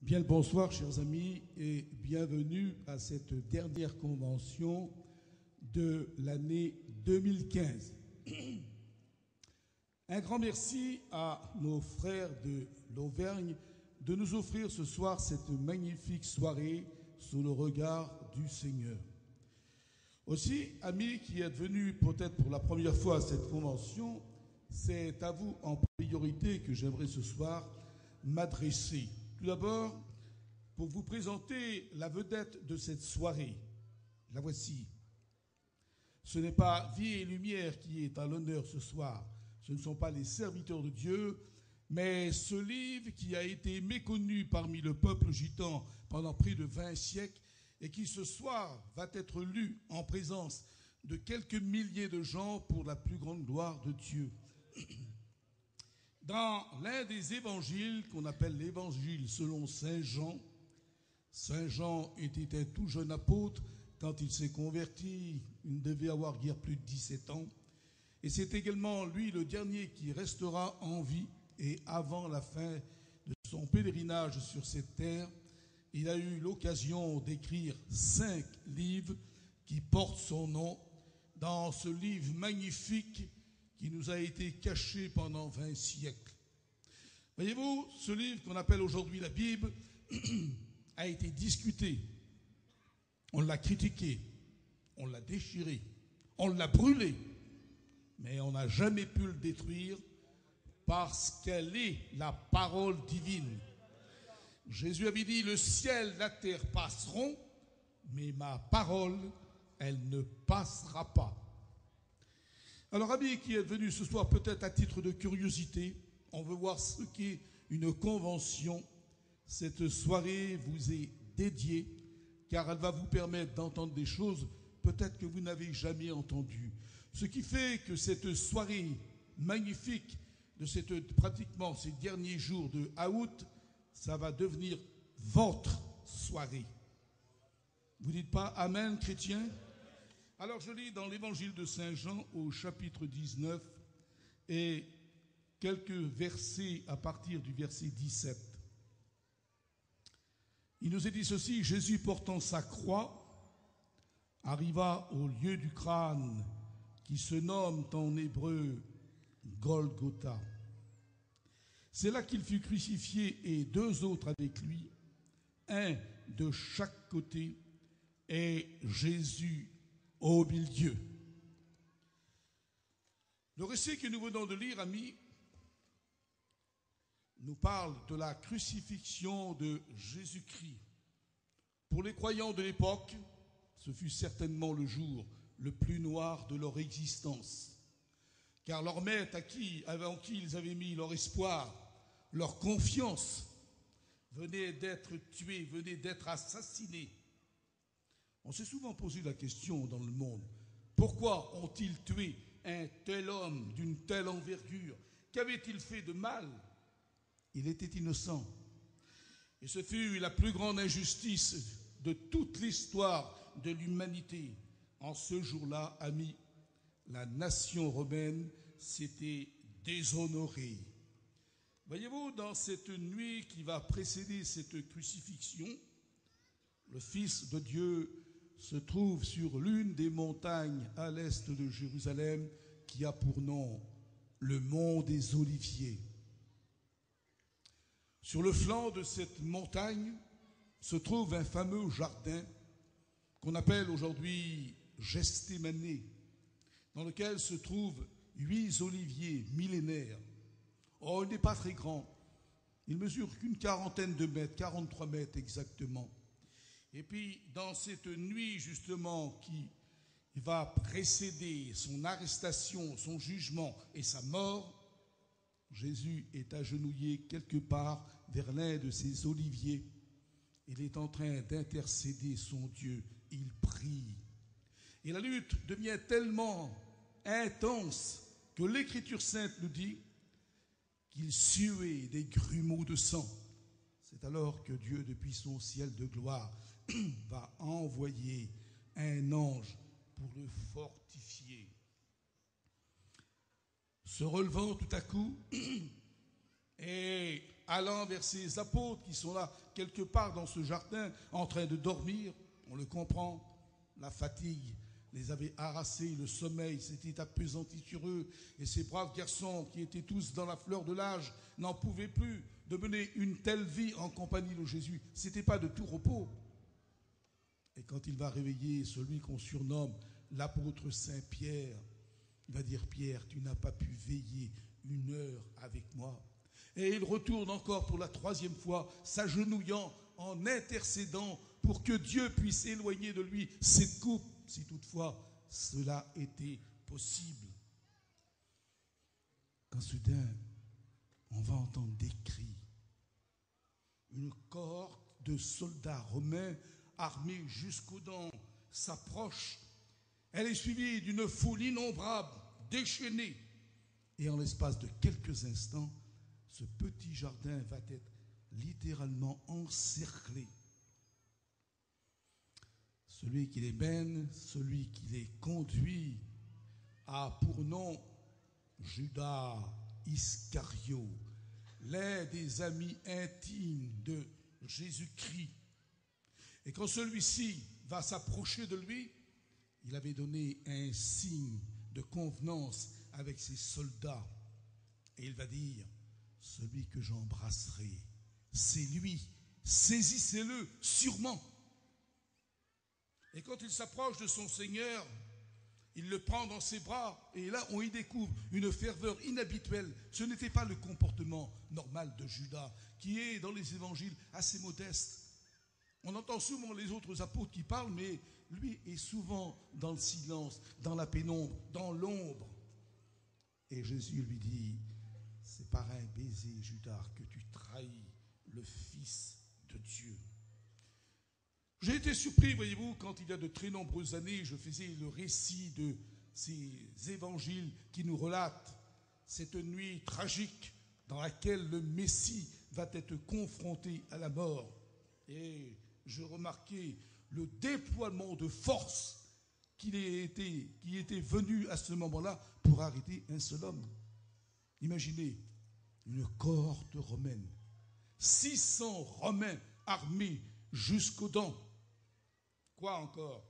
Bien le bonsoir, chers amis, et bienvenue à cette dernière convention de l'année 2015. Un grand merci à nos frères de l'Auvergne de nous offrir ce soir cette magnifique soirée sous le regard du Seigneur. Aussi, amis qui êtes venus peut-être pour la première fois à cette convention, c'est à vous en priorité que j'aimerais ce soir m'adresser. Tout d'abord, pour vous présenter la vedette de cette soirée. La voici. Ce n'est pas Vie et Lumière qui est à l'honneur ce soir. Ce ne sont pas les serviteurs de Dieu, mais ce livre qui a été méconnu parmi le peuple gitan pendant près de 20 siècles et qui ce soir va être lu en présence de quelques milliers de gens pour la plus grande gloire de Dieu. Dans l'un des évangiles qu'on appelle l'évangile selon Saint Jean, Saint Jean était un tout jeune apôtre quand il s'est converti. Il devait avoir guère plus de 17 ans. Et c'est également lui le dernier qui restera en vie. Et avant la fin de son pèlerinage sur cette terre, il a eu l'occasion d'écrire 5 livres qui portent son nom dans ce livre magnifique qui nous a été caché pendant 20 siècles. Voyez-vous, ce livre qu'on appelle aujourd'hui la Bible a été discuté, on l'a critiqué, on l'a déchiré, on l'a brûlé, mais on n'a jamais pu le détruire parce qu'elle est la parole divine. Jésus avait dit, le ciel et la terre passeront, mais ma parole, elle ne passera pas. Alors, amis qui êtes venus ce soir, peut-être à titre de curiosité, on veut voir ce qu'est une convention. Cette soirée vous est dédiée, car elle va vous permettre d'entendre des choses peut-être que vous n'avez jamais entendues. Ce qui fait que cette soirée magnifique de pratiquement ces derniers jours de août, ça va devenir votre soirée. Vous dites pas Amen, chrétiens? Alors je lis dans l'évangile de Saint Jean au chapitre 19 et quelques versets à partir du verset 17. Il nous est dit ceci, Jésus portant sa croix arriva au lieu du crâne qui se nomme en hébreu Golgotha. C'est là qu'il fut crucifié et 2 autres avec lui, un de chaque côté et Jésus au milieu. Le récit que nous venons de lire, amis, nous parle de la crucifixion de Jésus-Christ. Pour les croyants de l'époque, ce fut certainement le jour le plus noir de leur existence. Car leur maître avant qui ils avaient mis leur espoir, leur confiance, venait d'être tué, venait d'être assassiné. On s'est souvent posé la question dans le monde, pourquoi ont-ils tué un tel homme d'une telle envergure? Qu'avait-il fait de mal? Il était innocent. Et ce fut la plus grande injustice de toute l'histoire de l'humanité. En ce jour-là, amis, la nation romaine s'était déshonorée. Voyez-vous, dans cette nuit qui va précéder cette crucifixion, le Fils de Dieu se trouve sur l'une des montagnes à l'est de Jérusalem qui a pour nom le mont des Oliviers. Sur le flanc de cette montagne se trouve un fameux jardin qu'on appelle aujourd'hui Gethsémanée, dans lequel se trouvent 8 oliviers millénaires. Oh, il n'est pas très grand. Il mesure qu'une quarantaine de mètres, 43 mètres exactement. Et puis, dans cette nuit justement qui va précéder son arrestation, son jugement et sa mort, Jésus est agenouillé quelque part vers l'un de ces oliviers. Il est en train d'intercéder son Dieu. Il prie. Et la lutte devient tellement intense que l'Écriture sainte nous dit qu'il suait des grumeaux de sang. C'est alors que Dieu, depuis son ciel de gloire, va envoyer un ange pour le fortifier. Se relevant tout à coup, et allant vers ses apôtres qui sont là quelque part dans ce jardin en train de dormir, on le comprend, la fatigue les avait harassés, le sommeil s'était appesanti sur eux, et ces braves garçons qui étaient tous dans la fleur de l'âge n'en pouvaient plus de mener une telle vie en compagnie de Jésus. Ce n'était pas de tout repos. Et quand il va réveiller celui qu'on surnomme l'apôtre Saint-Pierre, il va dire: Pierre, tu n'as pas pu veiller 1 heure avec moi. Et il retourne encore pour la 3e fois, s'agenouillant, en intercédant pour que Dieu puisse éloigner de lui cette coupe, si toutefois cela était possible. Quand soudain, on va entendre des cris. Une cohorte de soldats romains armés jusqu'aux dents s'approche. Elle est suivie d'une foule innombrable, déchaînée. Et en l'espace de quelques instants, ce petit jardin va être littéralement encerclé. Celui qui les mène, celui qui les conduit, a pour nom Judas Iscario, l'un des amis intimes de Jésus-Christ. Et quand celui-ci va s'approcher de lui, il avait donné un signe de convenance avec ses soldats. Et il va dire: celui que j'embrasserai, c'est lui, saisissez-le sûrement. Et quand il s'approche de son Seigneur, il le prend dans ses bras, et là on y découvre une ferveur inhabituelle. Ce n'était pas le comportement normal de Judas, qui est dans les évangiles assez modeste. On entend souvent les autres apôtres qui parlent, mais lui est souvent dans le silence, dans la pénombre, dans l'ombre. Et Jésus lui dit: c'est par un baiser, Judas, que tu trahis le Fils de Dieu. J'ai été surpris, voyez-vous, quand il y a de très nombreuses années, je faisais le récit de ces évangiles qui nous relatent cette nuit tragique dans laquelle le Messie va être confronté à la mort. Et je remarquais le déploiement de force qui était venu à ce moment-là pour arrêter un seul homme. Imaginez une cohorte romaine, 600 Romains armés jusqu'aux dents. Quoi encore?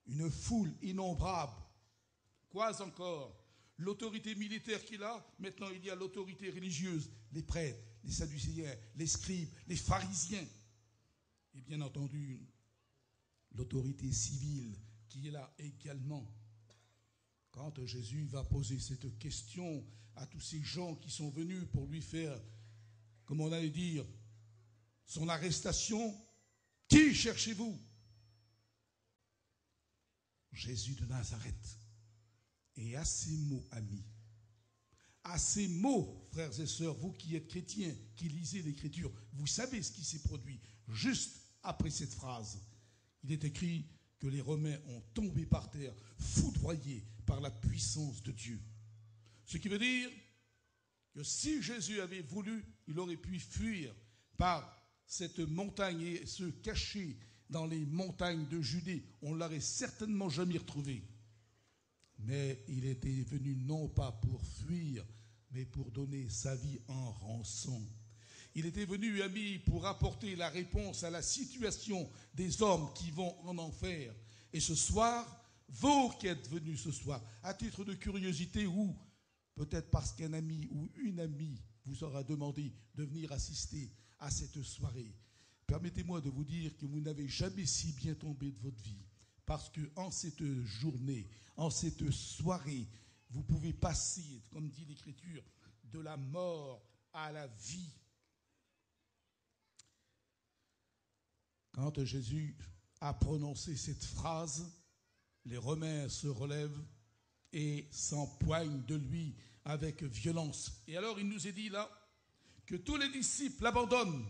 Une foule innombrable. Quoi encore? L'autorité militaire qu'il a, maintenant il y a l'autorité religieuse, les prêtres, les sadducéens, les scribes, les pharisiens. Et bien entendu, l'autorité civile qui est là également. Quand Jésus va poser cette question à tous ces gens qui sont venus pour lui faire, comme on allait dire, son arrestation, qui cherchez-vous? Jésus de Nazareth. Et à ces mots, amis, à ces mots, frères et sœurs, vous qui êtes chrétiens, qui lisez l'Écriture, vous savez ce qui s'est produit juste après cette phrase. Il est écrit que les Romains ont tombé par terre, foudroyés par la puissance de Dieu. Ce qui veut dire que si Jésus avait voulu, il aurait pu fuir par cette montagne et se cacher dans les montagnes de Judée. On ne l'aurait certainement jamais retrouvé. Mais il était venu non pas pour fuir, mais pour donner sa vie en rançon. Il était venu, amis, pour apporter la réponse à la situation des hommes qui vont en enfer. Et ce soir, vous qui êtes venus ce soir, à titre de curiosité ou peut-être parce qu'un ami ou une amie vous aura demandé de venir assister à cette soirée, permettez-moi de vous dire que vous n'avez jamais si bien tombé de votre vie. Parce qu'en cette journée, en cette soirée, vous pouvez passer, comme dit l'Écriture, de la mort à la vie. Quand Jésus a prononcé cette phrase, les Romains se relèvent et s'empoignent de lui avec violence. Et alors il nous est dit là que tous les disciples l'abandonnent,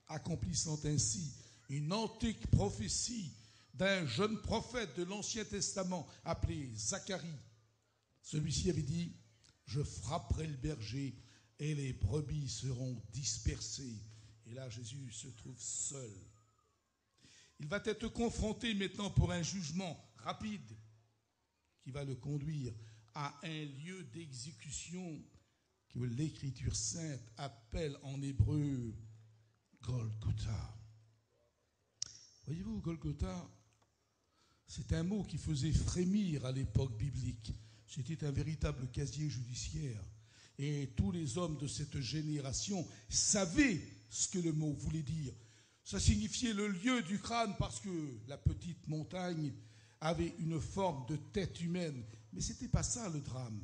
accomplissant ainsi une antique prophétie d'un jeune prophète de l'Ancien Testament appelé Zacharie. Celui-ci avait dit: je frapperai le berger et les brebis seront dispersées. Et là, Jésus se trouve seul. Il va être confronté maintenant pour un jugement rapide qui va le conduire à un lieu d'exécution que l'Écriture sainte appelle en hébreu Golgotha. Voyez-vous, Golgotha, c'est un mot qui faisait frémir à l'époque biblique. C'était un véritable casier judiciaire. Et tous les hommes de cette génération savaient ce que le mot voulait dire. Ça signifiait le lieu du crâne parce que la petite montagne avait une forme de tête humaine. Mais ce n'était pas ça le drame.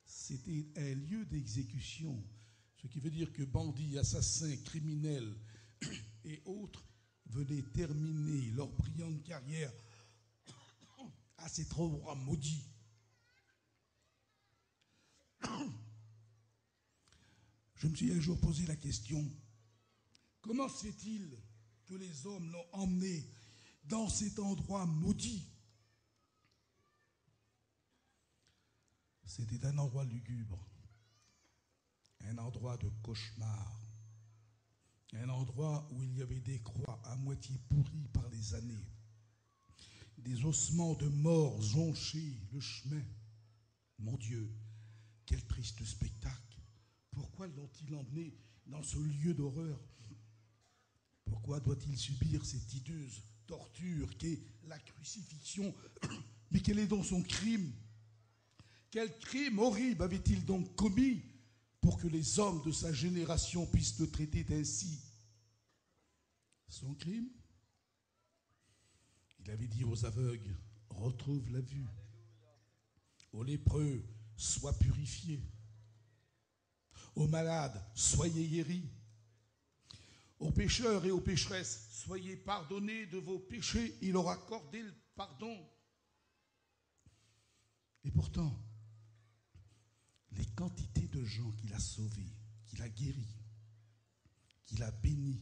C'était un lieu d'exécution. Ce qui veut dire que bandits, assassins, criminels et autres venaient terminer leur brillante carrière à cet endroit maudit. Je me suis un jour posé la question, comment se fait-il que les hommes l'ont emmené dans cet endroit maudit? C'était un endroit lugubre, un endroit de cauchemar, un endroit où il y avait des croix à moitié pourries par les années, des ossements de morts jonchaient le chemin. Mon Dieu, quel triste spectacle! Pourquoi l'ont-ils emmené dans ce lieu d'horreur? Pourquoi doit-il subir cette hideuse torture qu'est la crucifixion? Mais quel est donc son crime? Quel crime horrible avait-il donc commis pour que les hommes de sa génération puissent le traiter ainsi? Son crime? Il avait dit aux aveugles, retrouve la vue. Aux lépreux, sois purifiés. Aux malades, soyez guéris. Aux pécheurs et aux pécheresses, soyez pardonnés de vos péchés. Il leur a accordé le pardon. Et pourtant, les quantités de gens qu'il a sauvés, qu'il a guéris, qu'il a bénis,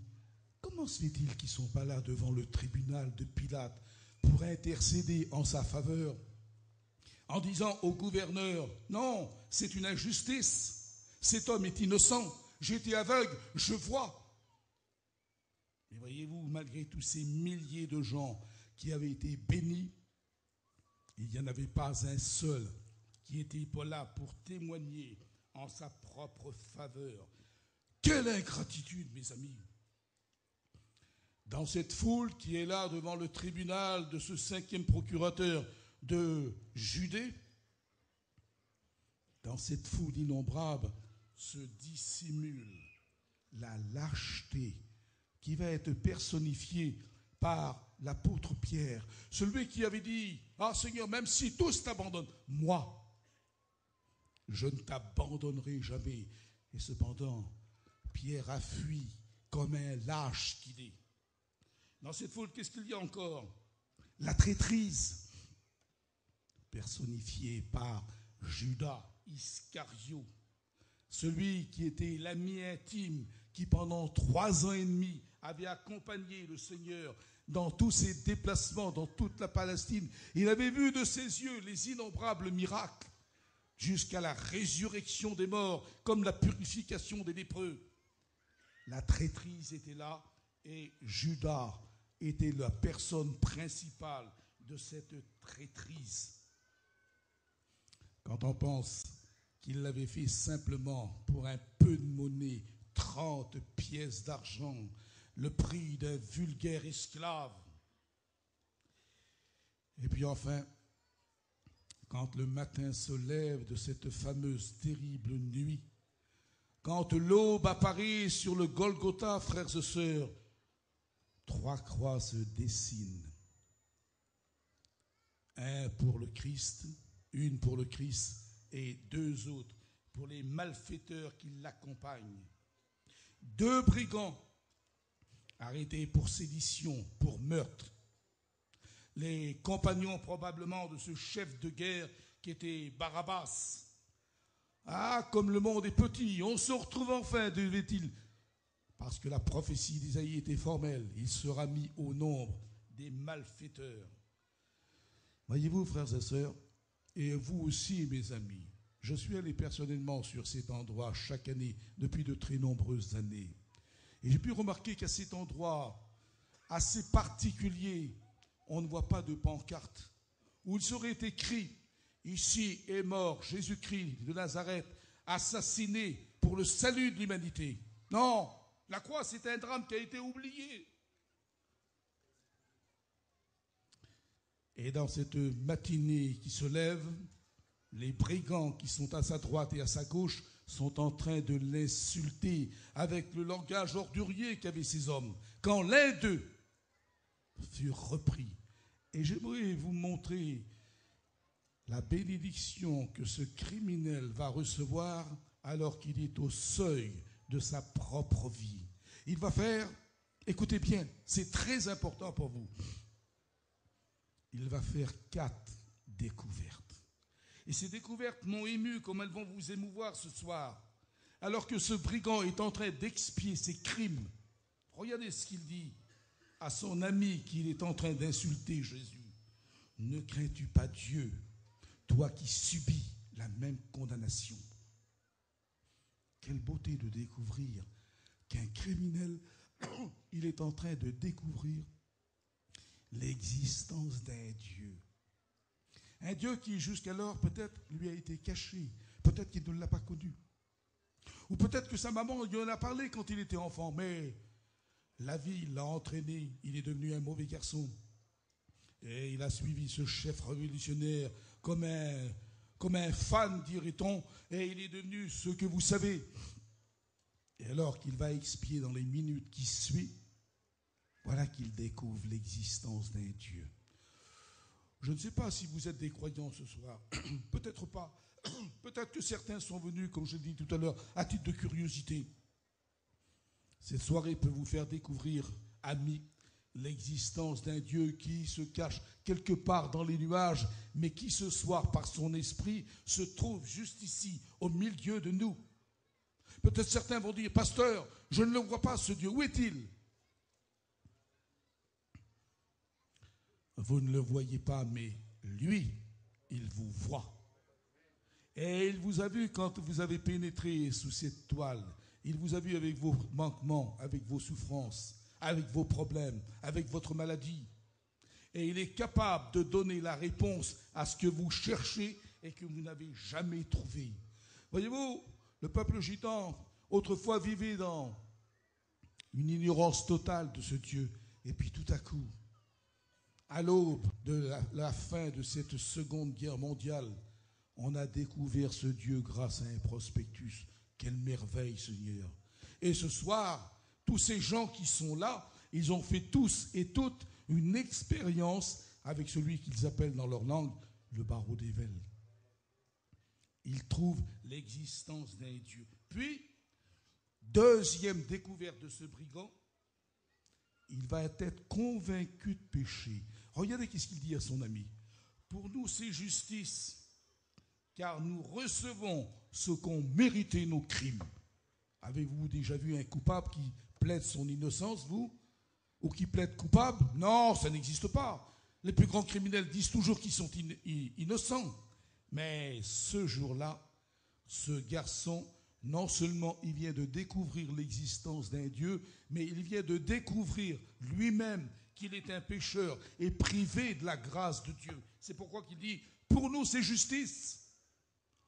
comment se fait-il qu'ils ne sont pas là devant le tribunal de Pilate pour intercéder en sa faveur, en disant au gouverneur, non, c'est une injustice. Cet homme est innocent, j'étais aveugle, je vois. Mais voyez-vous, malgré tous ces milliers de gens qui avaient été bénis, il n'y en avait pas un seul qui était pas là pour témoigner en sa propre faveur. Quelle ingratitude, mes amis! Dans cette foule qui est là devant le tribunal de ce 5e procurateur de Judée, dans cette foule innombrable, se dissimule la lâcheté qui va être personnifiée par l'apôtre Pierre, celui qui avait dit, ah Seigneur, même si tous t'abandonnent, moi, je ne t'abandonnerai jamais. Et cependant, Pierre a fui comme un lâche qu'il est. Dans cette foule, qu'est-ce qu'il y a encore? La traîtrise, personnifiée par Judas Iscario, celui qui était l'ami intime, qui pendant 3 ans et demi avait accompagné le Seigneur dans tous ses déplacements, dans toute la Palestine. Il avait vu de ses yeux les innombrables miracles, jusqu'à la résurrection des morts, comme la purification des lépreux. La traîtrise était là, et Judas était la personne principale de cette traîtrise. Quand on pense qu'il l'avait fait simplement pour un peu de monnaie, 30 pièces d'argent, le prix d'un vulgaire esclave. Et puis enfin, quand le matin se lève de cette fameuse terrible nuit, quand l'aube apparaît sur le Golgotha, frères et sœurs, 3 croix se dessinent. Un pour le Christ, une pour le Christ et 2 autres pour les malfaiteurs qui l'accompagnent. 2 brigands arrêtés pour sédition, pour meurtre. Les compagnons probablement de ce chef de guerre qui était Barabbas. Ah, comme le monde est petit, on se retrouve enfin, devait-il. Parce que la prophétie d'Isaïe était formelle, il sera mis au nombre des malfaiteurs. Voyez-vous, frères et sœurs, et vous aussi, mes amis, je suis allé personnellement sur cet endroit chaque année, depuis de très nombreuses années. Et j'ai pu remarquer qu'à cet endroit assez particulier, on ne voit pas de pancarte où il serait écrit « Ici est mort Jésus-Christ de Nazareth, assassiné pour le salut de l'humanité. Non, la croix, c'est un drame qui a été oublié. Et dans cette matinée qui se lève, les brigands qui sont à sa droite et à sa gauche sont en train de l'insulter avec le langage ordurier qu'avaient ces hommes. Quand l'un d'eux fut repris, et j'aimerais vous montrer la bénédiction que ce criminel va recevoir alors qu'il est au seuil de sa propre vie. Il va faire, écoutez bien, c'est très important pour vous, il va faire 4 découvertes. Et ces découvertes m'ont ému comme elles vont vous émouvoir ce soir. Alors que ce brigand est en train d'expier ses crimes, regardez ce qu'il dit à son ami qu'il est en train d'insulter Jésus. Ne crains-tu pas Dieu, toi qui subis la même condamnation? Quelle beauté de découvrir qu'un criminel, il est en train de découvrir l'existence d'un Dieu. Un Dieu qui jusqu'alors peut-être lui a été caché, peut-être qu'il ne l'a pas connu. Ou peut-être que sa maman lui en a parlé quand il était enfant, mais la vie l'a entraîné, il est devenu un mauvais garçon. Et il a suivi ce chef révolutionnaire comme un fan, dirait-on, et il est devenu ce que vous savez. Et alors qu'il va expier dans les minutes qui suivent, voilà qu'il découvre l'existence d'un Dieu. Je ne sais pas si vous êtes des croyants ce soir, peut-être pas. Peut-être que certains sont venus, comme je l'ai dit tout à l'heure, à titre de curiosité. Cette soirée peut vous faire découvrir, amis, l'existence d'un Dieu qui se cache quelque part dans les nuages, mais qui ce soir, par son esprit, se trouve juste ici, au milieu de nous. Peut-être certains vont dire, pasteur, je ne le vois pas ce Dieu, où est-il? Vous ne le voyez pas, mais lui, il vous voit. Et il vous a vu quand vous avez pénétré sous cette toile. Il vous a vu avec vos manquements, avec vos souffrances, avec vos problèmes, avec votre maladie. Et il est capable de donner la réponse à ce que vous cherchez et que vous n'avez jamais trouvé. Voyez-vous, le peuple gitan, autrefois, vivait dans une ignorance totale de ce Dieu. Et puis tout à coup, à l'aube de la fin de cette Seconde Guerre mondiale, on a découvert ce Dieu grâce à un prospectus. Quelle merveille, Seigneur. Et ce soir, tous ces gens qui sont là, ils ont fait tous et toutes une expérience avec celui qu'ils appellent dans leur langue le barreau d'Ével. Ils trouvent l'existence d'un Dieu. Puis, deuxième découverte de ce brigand, il va être convaincu de péché. Regardez qu'est-ce qu'il dit à son ami. Pour nous, c'est justice, car nous recevons ce qu'ont mérité nos crimes. Avez-vous déjà vu un coupable qui plaide son innocence, vous? Ou qui plaide coupable? Non, ça n'existe pas. Les plus grands criminels disent toujours qu'ils sont innocents. Mais ce jour-là, ce garçon, non seulement il vient de découvrir l'existence d'un Dieu, mais il vient de découvrir lui-même qu'il est un pécheur et privé de la grâce de Dieu. C'est pourquoi qu'il dit, pour nous c'est justice.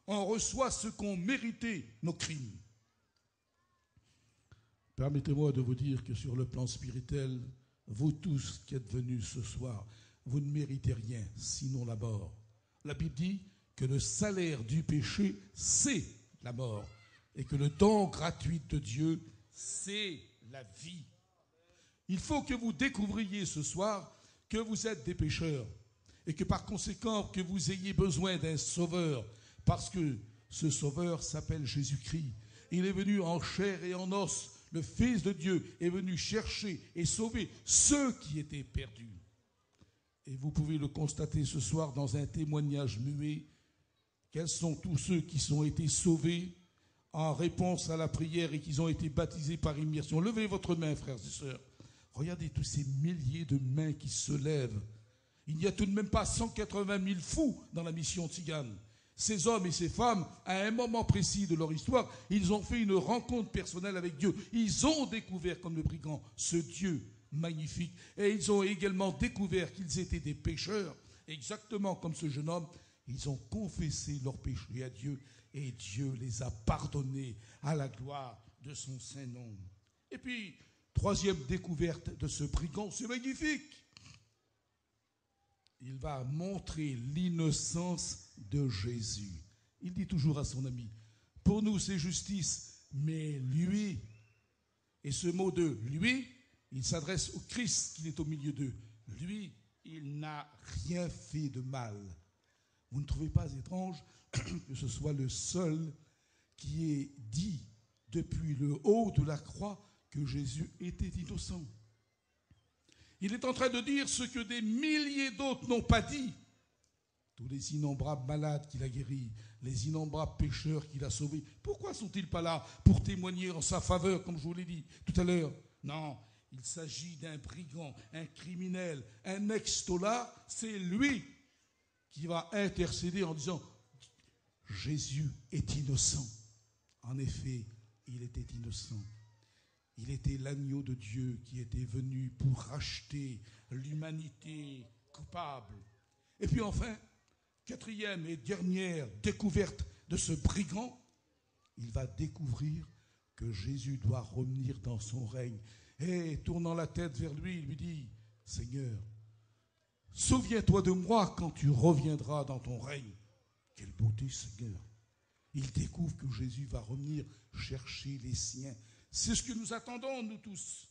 On reçoit ce qu'ont mérité nos crimes. Permettez-moi de vous dire que sur le plan spirituel, vous tous qui êtes venus ce soir, vous ne méritez rien, sinon la mort. La Bible dit que le salaire du péché, c'est la mort. Et que le don gratuit de Dieu, c'est la vie. Il faut que vous découvriez ce soir que vous êtes des pécheurs. Et que par conséquent, que vous ayez besoin d'un sauveur. Parce que ce sauveur s'appelle Jésus-Christ. Il est venu en chair et en os. Le Fils de Dieu est venu chercher et sauver ceux qui étaient perdus. Et vous pouvez le constater ce soir dans un témoignage muet. Quels sont tous ceux qui ont été sauvés en réponse à la prière et qui ont été baptisés par immersion? Levez votre main, frères et sœurs. Regardez tous ces milliers de mains qui se lèvent. Il n'y a tout de même pas 180 000 fous dans la mission tzigane. Ces hommes et ces femmes, à un moment précis de leur histoire, ils ont fait une rencontre personnelle avec Dieu. Ils ont découvert, comme le brigand, ce Dieu magnifique. Et ils ont également découvert qu'ils étaient des pécheurs, exactement comme ce jeune homme. Ils ont confessé leurs péchés à Dieu et Dieu les a pardonnés à la gloire de son saint nom. Et puis, troisième découverte de ce brigand, c'est magnifique. Il va montrer l'innocence de Jésus. Il dit toujours à son ami, pour nous c'est justice, mais lui, et ce mot de lui, il s'adresse au Christ qui est au milieu d'eux. Lui, il n'a rien fait de mal. Vous ne trouvez pas étrange que ce soit le seul qui ait dit depuis le haut de la croix que Jésus était innocent? Il est en train de dire ce que des milliers d'autres n'ont pas dit. Tous les innombrables malades qu'il a guéris, les innombrables pécheurs qu'il a sauvés, pourquoi sont-ils pas là pour témoigner en sa faveur, comme je vous l'ai dit tout à l'heure? Non, il s'agit d'un brigand, un criminel, un ex-tola. C'est lui qui va intercéder en disant « Jésus est innocent ». En effet, il était innocent. Il était l'agneau de Dieu qui était venu pour racheter l'humanité coupable. Et puis enfin, quatrième et dernière découverte de ce brigand, il va découvrir que Jésus doit revenir dans son règne. Et tournant la tête vers lui, il lui dit « Seigneur, souviens-toi de moi quand tu reviendras dans ton règne. » Quelle beauté, Seigneur! Il découvre que Jésus va revenir chercher les siens. C'est ce que nous attendons, nous tous.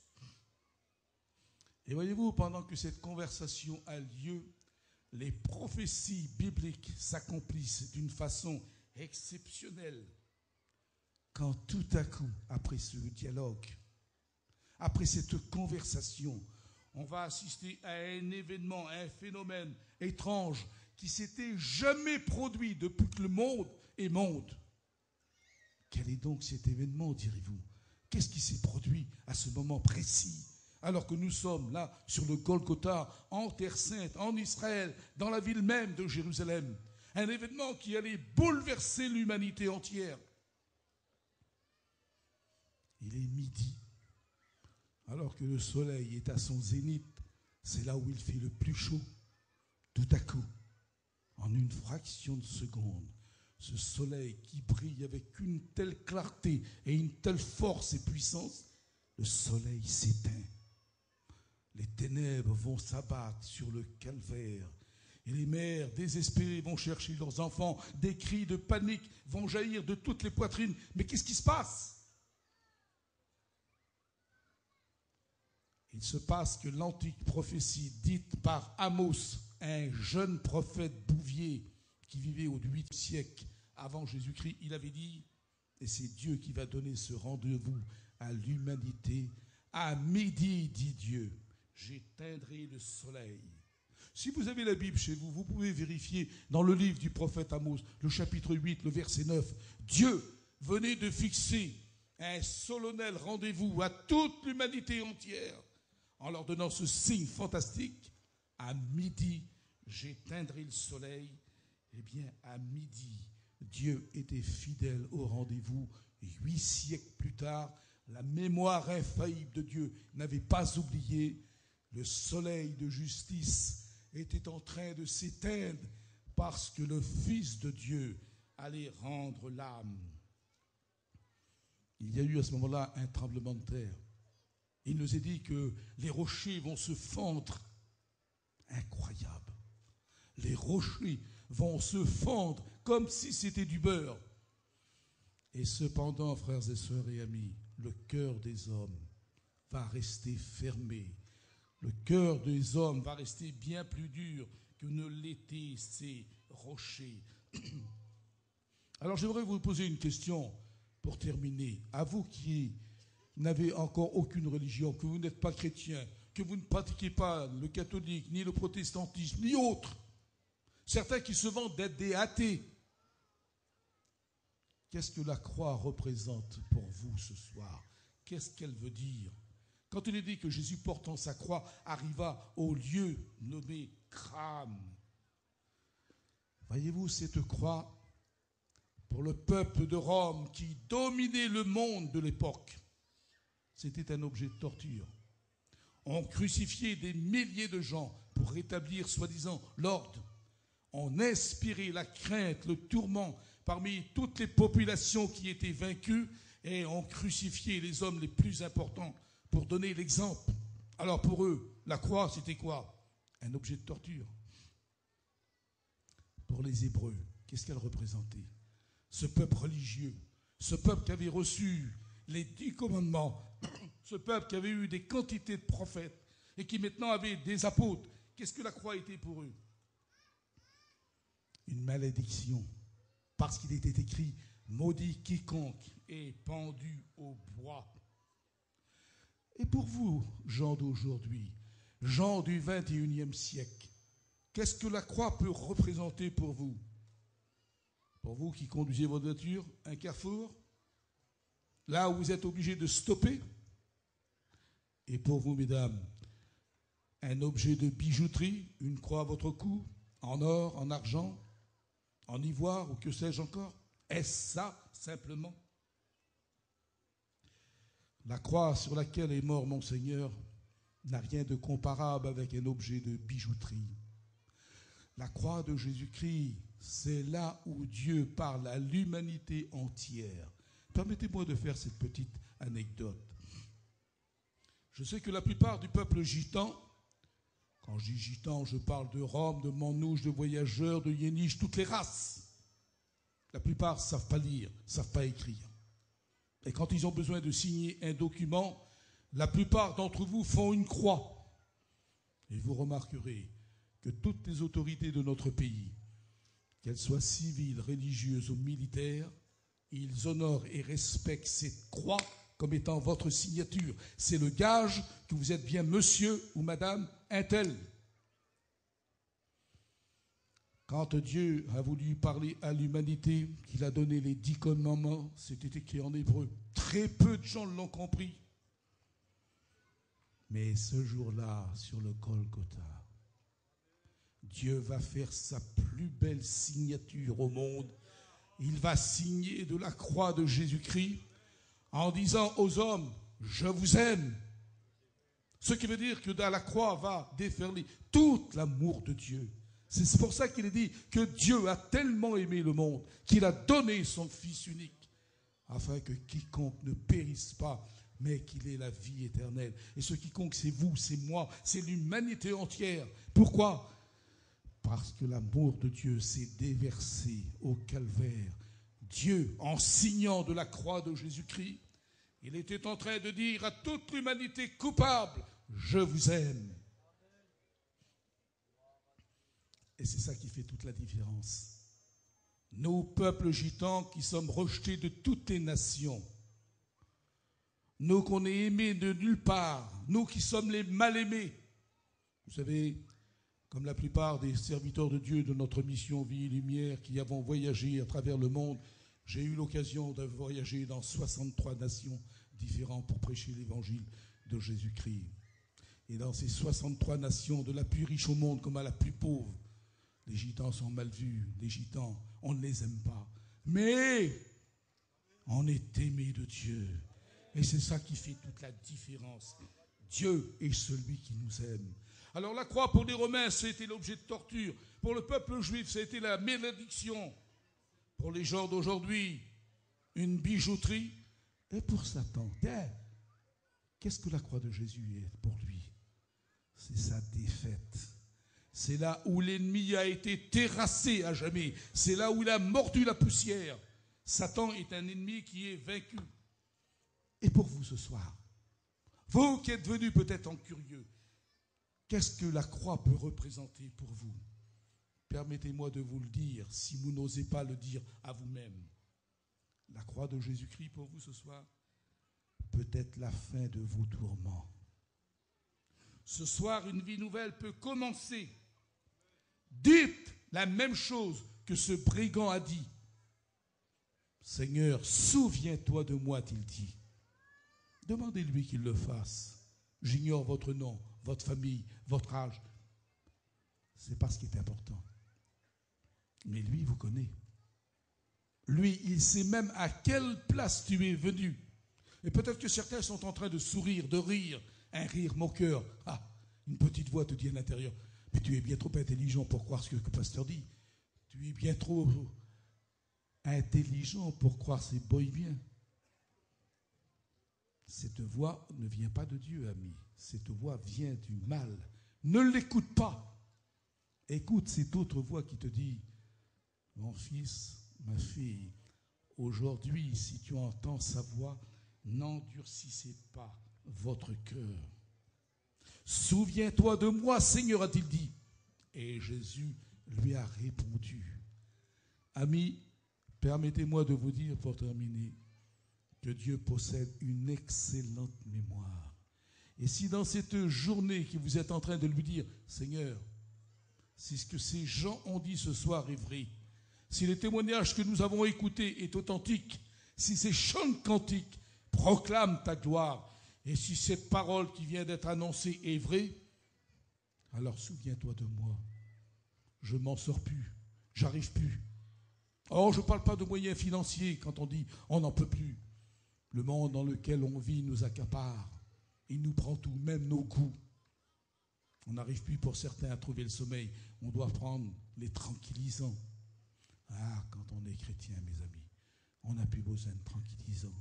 Et voyez-vous, pendant que cette conversation a lieu, les prophéties bibliques s'accomplissent d'une façon exceptionnelle. Quand tout à coup, après ce dialogue, après cette conversation, on va assister à un événement, à un phénomène étrange qui s'était jamais produit depuis que le monde est monde. Quel est donc cet événement, direz-vous? Qu'est-ce qui s'est produit à ce moment précis, alors que nous sommes là sur le Golgotha, en Terre Sainte, en Israël, dans la ville même de Jérusalem? Un événement qui allait bouleverser l'humanité entière. Il est midi, alors que le soleil est à son zénith, c'est là où il fait le plus chaud. Tout à coup, en une fraction de seconde, ce soleil qui brille avec une telle clarté et une telle force et puissance, le soleil s'éteint. Les ténèbres vont s'abattre sur le calvaire. Et les mères désespérées vont chercher leurs enfants. Des cris de panique vont jaillir de toutes les poitrines. Mais qu'est-ce qui se passe? Il se passe que l'antique prophétie dite par Amos, un jeune prophète bouvier qui vivait au 8e siècle avant Jésus-Christ, il avait dit, et c'est Dieu qui va donner ce rendez-vous à l'humanité, à midi, dit Dieu, j'éteindrai le soleil. Si vous avez la Bible chez vous, vous pouvez vérifier dans le livre du prophète Amos, le chapitre 8, le verset 9, Dieu venait de fixer un solennel rendez-vous à toute l'humanité entière en leur donnant ce signe fantastique, à midi, j'éteindrai le soleil. Eh bien, à midi, Dieu était fidèle au rendez-vous. 8 siècles plus tard, la mémoire infaillible de Dieu n'avait pas oublié. Le soleil de justice était en train de s'éteindre parce que le Fils de Dieu allait rendre l'âme. Il y a eu à ce moment-là un tremblement de terre. Il nous est dit que les rochers vont se fendre. Incroyable. Les rochers vont se fendre comme si c'était du beurre. Et cependant, frères et sœurs et amis, le cœur des hommes va rester fermé. Le cœur des hommes va rester bien plus dur que ne l'étaient ces rochers. Alors j'aimerais vous poser une question pour terminer. À vous qui n'avez encore aucune religion, que vous n'êtes pas chrétien, que vous ne pratiquez pas le catholique, ni le protestantisme, ni autre. Certains qui se vantent d'être des athées. Qu'est-ce que la croix représente pour vous ce soir? Qu'est-ce qu'elle veut dire? Quand il est dit que Jésus portant sa croix arriva au lieu nommé Crâne. Voyez-vous cette croix pour le peuple de Rome qui dominait le monde de l'époque? C'était un objet de torture. On crucifiait des milliers de gens pour rétablir soi-disant l'ordre. On inspirait la crainte, le tourment parmi toutes les populations qui étaient vaincues et ont crucifié les hommes les plus importants pour donner l'exemple. Alors pour eux, la croix, c'était quoi? Un objet de torture. Pour les Hébreux, qu'est-ce qu'elle représentait? Ce peuple religieux, ce peuple qui avait reçu les 10 commandements, ce peuple qui avait eu des quantités de prophètes et qui maintenant avait des apôtres. Qu'est-ce que la croix était pour eux? Une malédiction. Parce qu'il était écrit, maudit quiconque est pendu au bois. Et pour vous, gens d'aujourd'hui, gens du 21e siècle, qu'est-ce que la croix peut représenter pour vous? Pour vous qui conduisez votre voiture, un carrefour, là où vous êtes obligé de stopper. Et pour vous, mesdames, un objet de bijouterie, une croix à votre cou, en or, en argent, en ivoire ou que sais-je encore. Est-ce ça, simplement? La croix sur laquelle est mort mon Seigneur n'a rien de comparable avec un objet de bijouterie. La croix de Jésus-Christ, c'est là où Dieu parle à l'humanité entière. Permettez-moi de faire cette petite anecdote. Je sais que la plupart du peuple gitan, quand je dis gitan, je parle de Roms, de Manouches, de voyageurs, de Yéniches, toutes les races. La plupart ne savent pas lire, ne savent pas écrire. Et quand ils ont besoin de signer un document, la plupart d'entre vous font une croix. Et vous remarquerez que toutes les autorités de notre pays, qu'elles soient civiles, religieuses ou militaires, ils honorent et respectent cette croix comme étant votre signature. C'est le gage que vous êtes bien monsieur ou madame un tel. Quand Dieu a voulu parler à l'humanité, qu'il a donné les 10 commandements, c'était écrit en hébreu. Très peu de gens l'ont compris. Mais ce jour-là, sur le Golgotha, Dieu va faire sa plus belle signature au monde. Il va signer de la croix de Jésus-Christ en disant aux hommes, je vous aime. Ce qui veut dire que dans la croix va déferler tout l'amour de Dieu. C'est pour ça qu'il est dit que Dieu a tellement aimé le monde qu'il a donné son Fils unique afin que quiconque ne périsse pas mais qu'il ait la vie éternelle. Et ce quiconque, c'est vous, c'est moi, c'est l'humanité entière. Pourquoi? Parce que l'amour de Dieu s'est déversé au calvaire. Dieu, en signant de la croix de Jésus-Christ, il était en train de dire à toute l'humanité coupable, je vous aime. Et c'est ça qui fait toute la différence. Nous, peuples gitans, qui sommes rejetés de toutes les nations, nous qu'on est aimés de nulle part, nous qui sommes les mal-aimés. Vous savez, comme la plupart des serviteurs de Dieu de notre mission Vie et Lumière qui avons voyagé à travers le monde, j'ai eu l'occasion de voyager dans 63 nations différentes pour prêcher l'évangile de Jésus-Christ. Et dans ces 63 nations, de la plus riche au monde comme à la plus pauvre, les gitans sont mal vus, les gitans, on ne les aime pas. Mais on est aimé de Dieu. Et c'est ça qui fait toute la différence. Dieu est celui qui nous aime. Alors la croix pour les Romains, c'était l'objet de torture. Pour le peuple juif, c'était la malédiction. Pour les gens d'aujourd'hui, une bijouterie. Et pour Satan, qu'est-ce que la croix de Jésus est pour lui? C'est sa défaite. C'est là où l'ennemi a été terrassé à jamais. C'est là où il a mordu la poussière. Satan est un ennemi qui est vaincu. Et pour vous ce soir, vous qui êtes venus peut-être en curieux, qu'est-ce que la croix peut représenter pour vous? Permettez-moi de vous le dire, si vous n'osez pas le dire à vous-même. La croix de Jésus-Christ pour vous ce soir, peut-être la fin de vos tourments. Ce soir, une vie nouvelle peut commencer. Dites la même chose que ce brigand a dit. Seigneur, souviens-toi de moi, a-t-il dit. Demandez-lui qu'il le fasse. J'ignore votre nom, votre famille, votre âge. C'est pas ce qui est important. Mais lui, vous connaît. Lui, il sait même à quelle place tu es venu. Et peut-être que certains sont en train de sourire, de rire. Un rire moqueur. Ah, une petite voix te dit à l'intérieur, mais tu es bien trop intelligent pour croire ce que le pasteur dit. Tu es bien trop intelligent pour croire ces boy bien. Cette voix ne vient pas de Dieu, ami. Cette voix vient du mal. Ne l'écoute pas. Écoute cette autre voix qui te dit, mon fils, ma fille, aujourd'hui, si tu entends sa voix, n'endurcissez pas votre cœur. Souviens-toi de moi, Seigneur, a-t-il dit. Et Jésus lui a répondu. Amis, permettez-moi de vous dire pour terminer que Dieu possède une excellente mémoire. Et si dans cette journée que vous êtes en train de lui dire, Seigneur, si ce que ces gens ont dit ce soir est vrai, si le témoignage que nous avons écouté est authentique, si ces chants cantiques proclament ta gloire, et si cette parole qui vient d'être annoncée est vraie, alors souviens-toi de moi. Je ne m'en sors plus, j'arrive plus. Oh, je ne parle pas de moyens financiers quand on dit on n'en peut plus. Le monde dans lequel on vit nous accapare. Il nous prend tout, même nos goûts. On n'arrive plus pour certains à trouver le sommeil. On doit prendre les tranquillisants. Ah, quand on est chrétien, mes amis, on n'a plus besoin de tranquillisants.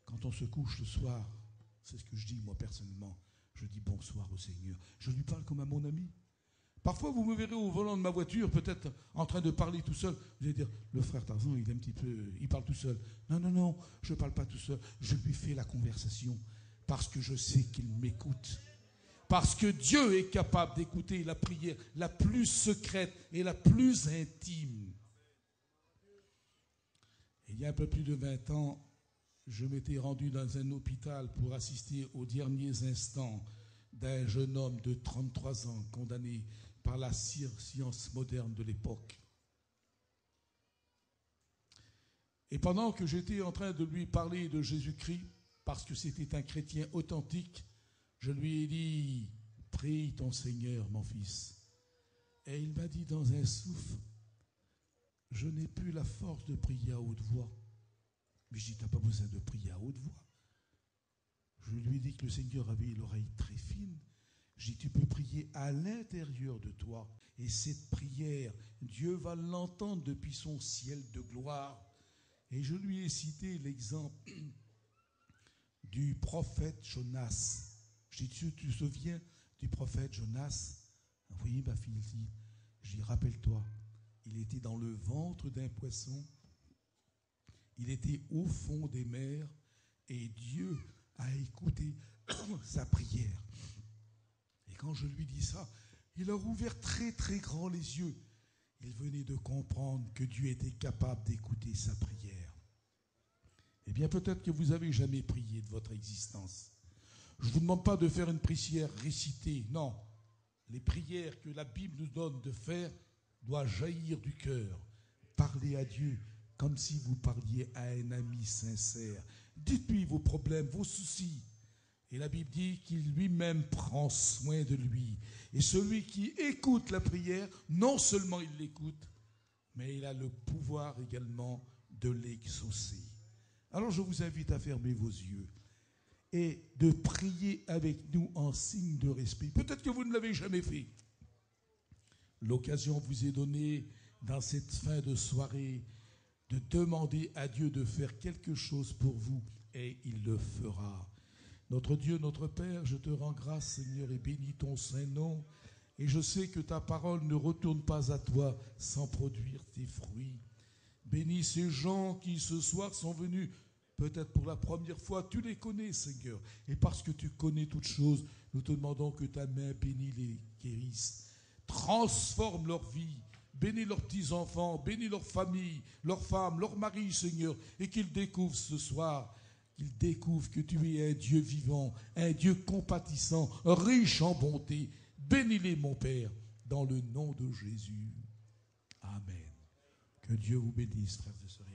Quand on se couche le soir, c'est ce que je dis moi personnellement, je dis bonsoir au Seigneur. Je lui parle comme à mon ami. Parfois, vous me verrez au volant de ma voiture, peut-être en train de parler tout seul. Vous allez dire, le frère Tarzan, il est un petit peu, il parle tout seul. Non, je ne parle pas tout seul. Je lui fais la conversation parce que je sais qu'il m'écoute. Parce que Dieu est capable d'écouter la prière la plus secrète et la plus intime. Et il y a un peu plus de 20 ans, je m'étais rendu dans un hôpital pour assister aux derniers instants d'un jeune homme de 33 ans condamné par la science moderne de l'époque. Et pendant que j'étais en train de lui parler de Jésus-Christ, parce que c'était un chrétien authentique, je lui ai dit, prie ton Seigneur, mon fils. Et il m'a dit dans un souffle, je n'ai plus la force de prier à haute voix. Mais je dis, tu n'as pas besoin de prier à haute voix. Je lui ai dit que le Seigneur avait l'oreille très fine. Je dis, tu peux prier à l'intérieur de toi. Et cette prière, Dieu va l'entendre depuis son ciel de gloire. Et je lui ai cité l'exemple du prophète Jonas. Je dis, tu te souviens du prophète Jonas? Vous voyez ma fille ici. Je dis, rappelle-toi, il était dans le ventre d'un poisson. Il était au fond des mers. Et Dieu a écouté sa prière. Et quand je lui dis ça, il a ouvert très très grand les yeux. Il venait de comprendre que Dieu était capable d'écouter sa prière. Eh bien, peut-être que vous n'avez jamais prié de votre existence. Je ne vous demande pas de faire une prière récitée. Non. Les prières que la Bible nous donne de faire doivent jaillir du cœur. Parlez à Dieu comme si vous parliez à un ami sincère. Dites-lui vos problèmes, vos soucis. Et la Bible dit qu'il lui-même prend soin de lui. Et celui qui écoute la prière, non seulement il l'écoute, mais il a le pouvoir également de l'exaucer. Alors je vous invite à fermer vos yeux et de prier avec nous en signe de respect. Peut-être que vous ne l'avez jamais fait. L'occasion vous est donnée dans cette fin de soirée de demander à Dieu de faire quelque chose pour vous et il le fera. Notre Dieu, notre Père, je te rends grâce, Seigneur, et bénis ton saint nom. Et je sais que ta parole ne retourne pas à toi sans produire tes fruits. Bénis ces gens qui ce soir sont venus, peut-être pour la première fois. Tu les connais, Seigneur. Et parce que tu connais toutes choses, nous te demandons que ta main bénisse les guérisse. Transforme leur vie. Bénis leurs petits-enfants, bénis leurs familles, leurs femmes, leurs maris, Seigneur. Et qu'ils découvrent ce soir, qu'ils découvrent que tu es un Dieu vivant, un Dieu compatissant, riche en bonté. Bénis-les, mon Père, dans le nom de Jésus. Amen. Que Dieu vous bénisse, frères et sœurs.